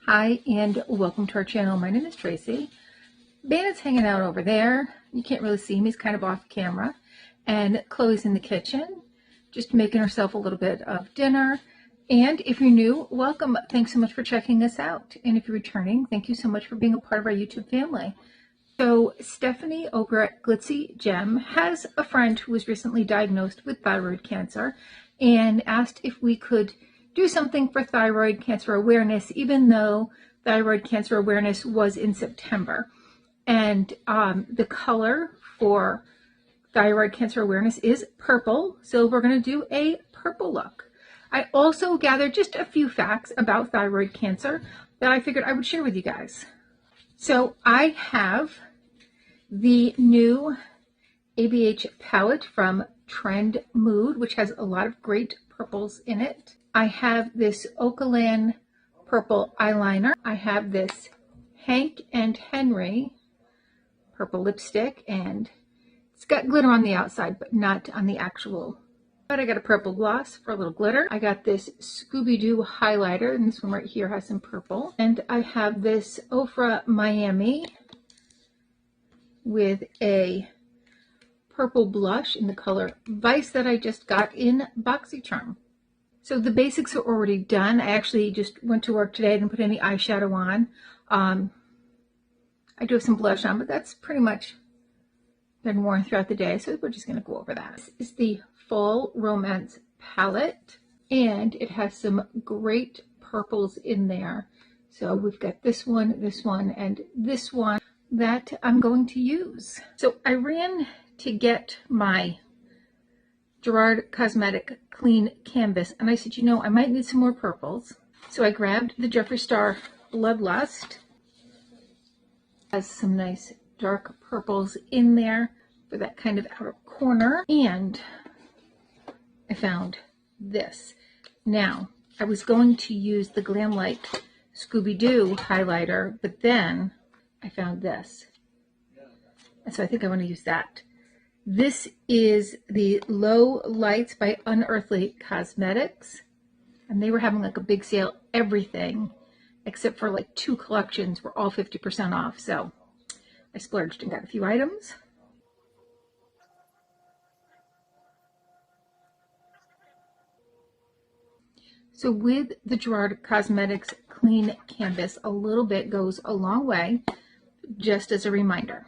Hi and welcome to our channel. My name is Tracy. Bandit's hanging out over there. You can't really see him. He's kind of off camera. And Chloe's in the kitchen, just making herself a little bit of dinner. And if you're new, welcome. Thanks so much for checking us out. And if you're returning, thank you so much for being a part of our YouTube family. So Stephanie over at Glitzy Gem has a friend who was recently diagnosed with thyroid cancer and asked if we could do something for thyroid cancer awareness, even though thyroid cancer awareness was in September. And the color for thyroid cancer awareness is purple, so we're going to do a purple look. I also gathered just a few facts about thyroid cancer that I figured I would share with you guys. So I have the new ABH palette from Trend Mood, which has a lot of great purples in it. I have this Okalan purple eyeliner. I have this Hank and Henry purple lipstick, and it's got glitter on the outside, but not on the actual. But I got a purple gloss for a little glitter. I got this Scooby-Doo highlighter, and this one right here has some purple. And I have this Ofra Miami with a purple blush in the color Vice that I just got in BoxyCharm. So the basics are already done. I actually just went to work today. I didn't put any eyeshadow on. I do have some blush on, but that's pretty much been worn throughout the day. So we're just going to go over that. This is the Fall Romance palette, and it has some great purples in there. So we've got this one, and this one that I'm going to use. So I ran to get my Gerard Cosmetic Clean Canvas, and I said, you know, I might need some more purples. So I grabbed the Jeffree Star Bloodlust. It has some nice dark purples in there for that kind of outer corner. And I found this. Now, I was going to use the Glamlight Scooby-Doo highlighter, but then I found this. And so I think I want to use that. This is the Low Lights by Unearthly Cosmetics, and they were having like a big sale. Everything except for like 2 collections were all 50% off, so I splurged and got a few items. So with the Gerard Cosmetics Clean Canvas, a little bit goes a long way, just as a reminder.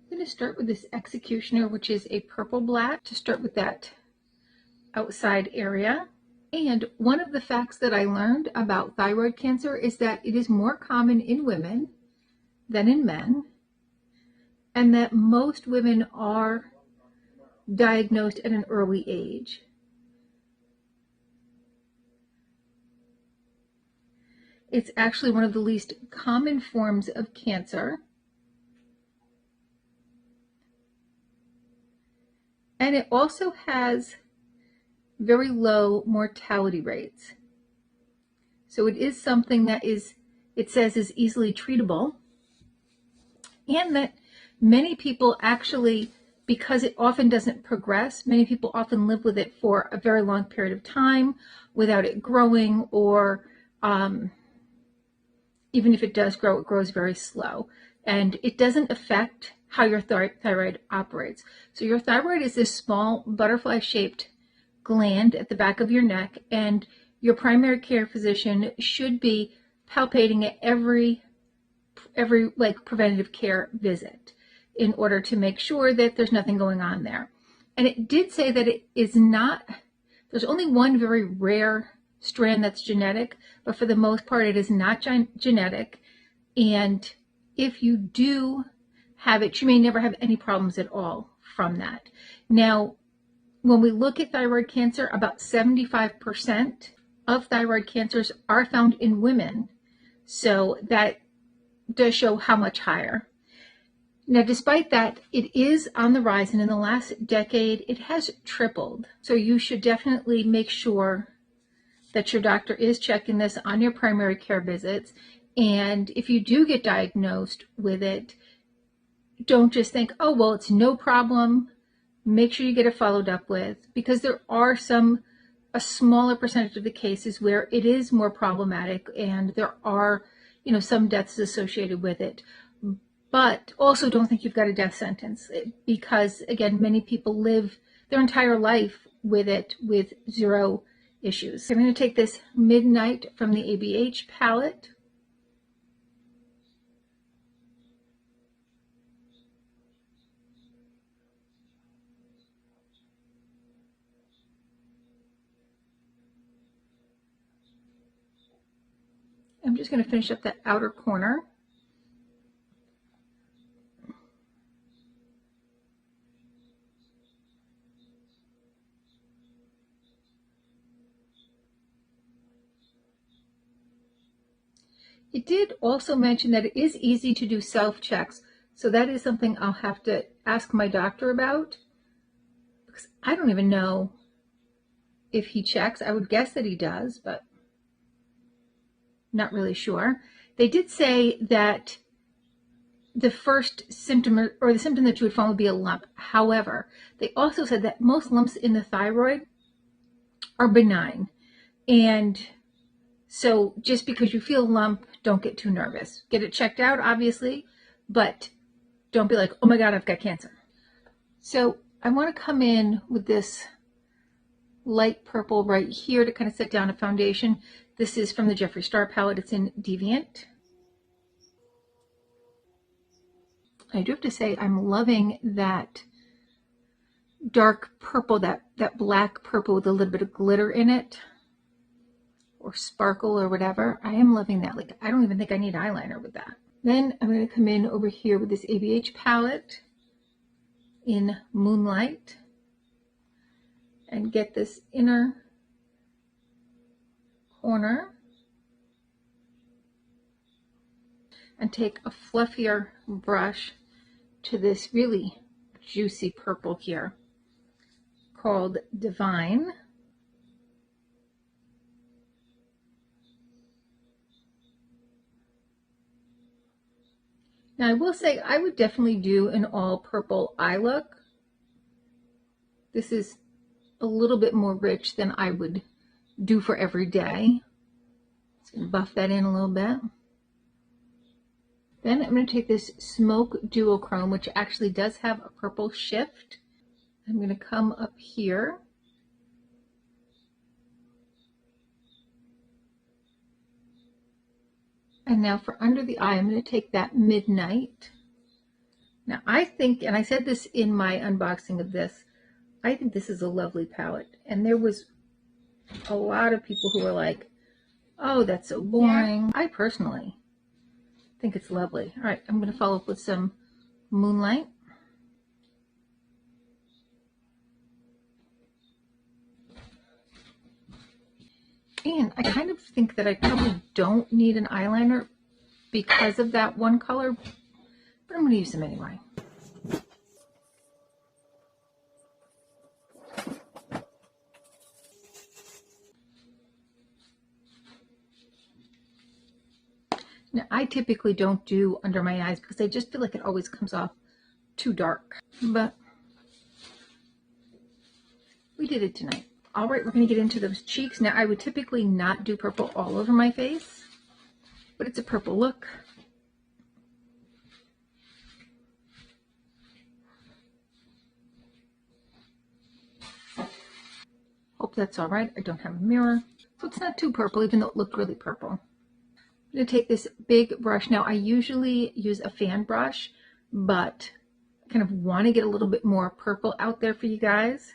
I'm going to start with this Executioner, which is a purple black, to start with that outside area. And one of the facts that I learned about thyroid cancer is that it is more common in women than in men, and that most women are diagnosed at an early age. It's actually one of the least common forms of cancer. And it also has very low mortality rates. So it is something that it says is easily treatable, and that many people actually, because it often doesn't progress, many people often live with it for a very long period of time without it growing, or even if it does grow, it grows very slow. And it doesn't affect how your thyroid operates. So your thyroid is this small butterfly-shaped gland at the back of your neck, and your primary care physician should be palpating it every like preventative care visit in order to make sure that there's nothing going on there. And it did say that it is not, there's only one very rare strand that's genetic, but for the most part it is not genetic, and if you do have it, you may never have any problems at all from that. Now, when we look at thyroid cancer, about 75% of thyroid cancers are found in women, so that does show how much higher. Now, despite that, it is on the rise, and in the last decade it has tripled. So you should definitely make sure that your doctor is checking this on your primary care visits. And if you do get diagnosed with it, don't just think, oh, well, it's no problem. Make sure you get it followed up with, because there are a smaller percentage of the cases where it is more problematic, and there are some deaths associated with it. But also don't think you've got a death sentence, because, again, many people live their entire life with it with zero issues. I'm going to take this Midnight from the ABH palette. I'm just going to finish up that outer corner. It did also mention that it is easy to do self-checks, so that is something I'll have to ask my doctor about, because I don't even know if he checks. I would guess that he does, but not really sure. They did say that the first symptom, or the symptom that you would find, would be a lump. However, they also said that most lumps in the thyroid are benign, and so just because you feel a lump, don't get too nervous. Get it checked out, obviously, but don't be like, oh my God, I've got cancer. So I want to come in with this light purple right here to kind of set down a foundation. This is from the Jeffree Star palette. It's in Deviant. I do have to say, I'm loving that dark purple, that black purple with a little bit of glitter in it, or sparkle or whatever. I am loving that. Like, I don't even think I need eyeliner with that. Then I'm going to come in over here with this ABH palette in Moonlight and get this inner corner and take a fluffier brush to this really juicy purple here called Divine. Now, I will say I would definitely do an all purple eye look. This is a little bit more rich than I would do for every day. Just gonna buff that in a little bit. Then I'm going to take this Smoke Duochrome, which actually does have a purple shift. I'm going to come up here. And now for under the eye, I'm going to take that Midnight. Now I think, and I said this in my unboxing of this, I think this is a lovely palette. And there was a lot of people who were like, oh, that's so boring. Yeah. I personally think it's lovely. All right, I'm going to follow up with some Moonlight. And I kind of think that I probably don't need an eyeliner because of that one color, but I'm going to use them anyway. Now, I typically don't do under my eyes because I just feel like it always comes off too dark, but we did it tonight. All right, we're going to get into those cheeks. Now, I would typically not do purple all over my face, but it's a purple look. Hope that's all right. I don't have a mirror, so it's not too purple, even though it looked really purple. I'm going to take this big brush. Now, I usually use a fan brush, but I kind of want to get a little bit more purple out there for you guys.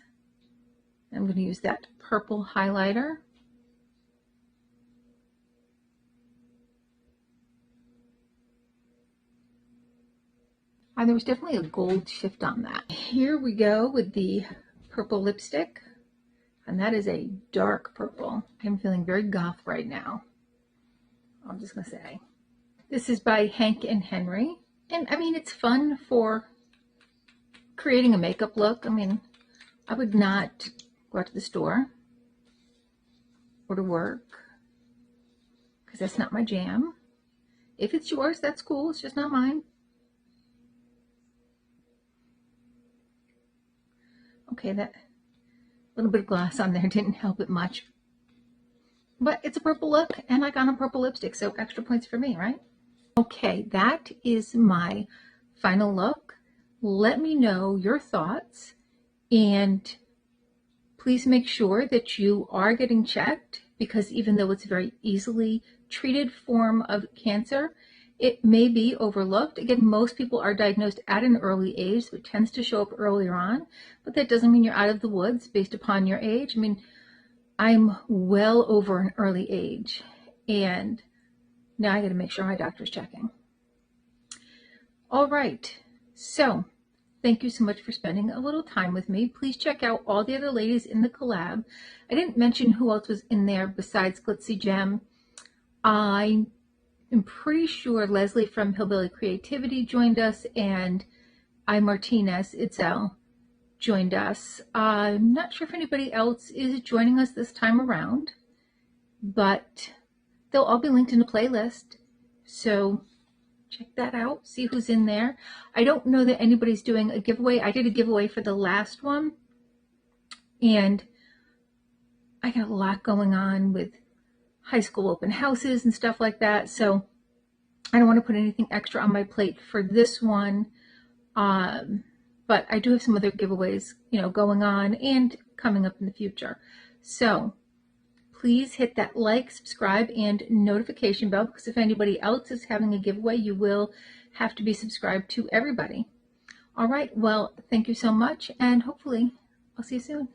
I'm going to use that purple highlighter. And there was definitely a gold shift on that. Here we go with the purple lipstick. And that is a dark purple. I'm feeling very goth right now. I'm just going to say. This is by Hank and Henry. And I mean, it's fun for creating a makeup look. I mean, I would not go out to the store or to work because that's not my jam. If it's yours, that's cool. It's just not mine. Okay, that little bit of gloss on there didn't help it much. But it's a purple look, and I got on purple lipstick, so extra points for me, right? Okay, that is my final look. Let me know your thoughts, and please make sure that you are getting checked, because even though it's a very easily treated form of cancer, it may be overlooked. Again, most people are diagnosed at an early age, so it tends to show up earlier on, but that doesn't mean you're out of the woods based upon your age. I mean, I'm well over an early age, and now I got to make sure my doctor's checking. All right, so thank you so much for spending a little time with me. Please check out all the other ladies in the collab. I didn't mention who else was in there besides Glitzy Gem. I am pretty sure Leslie from Hillbilly Creativity joined us, and I Martinez Itzel joined us. I'm not sure if anybody else is joining us this time around, but they'll all be linked in a playlist. So check that out, see who's in there. I don't know that anybody's doing a giveaway. I did a giveaway for the last one, and I got a lot going on with high school open houses and stuff like that, so I don't want to put anything extra on my plate for this one. But I do have some other giveaways, going on and coming up in the future. So please hit that like, subscribe, and notification bell, because if anybody else is having a giveaway, you will have to be subscribed to everybody. All right, well, thank you so much, and hopefully I'll see you soon.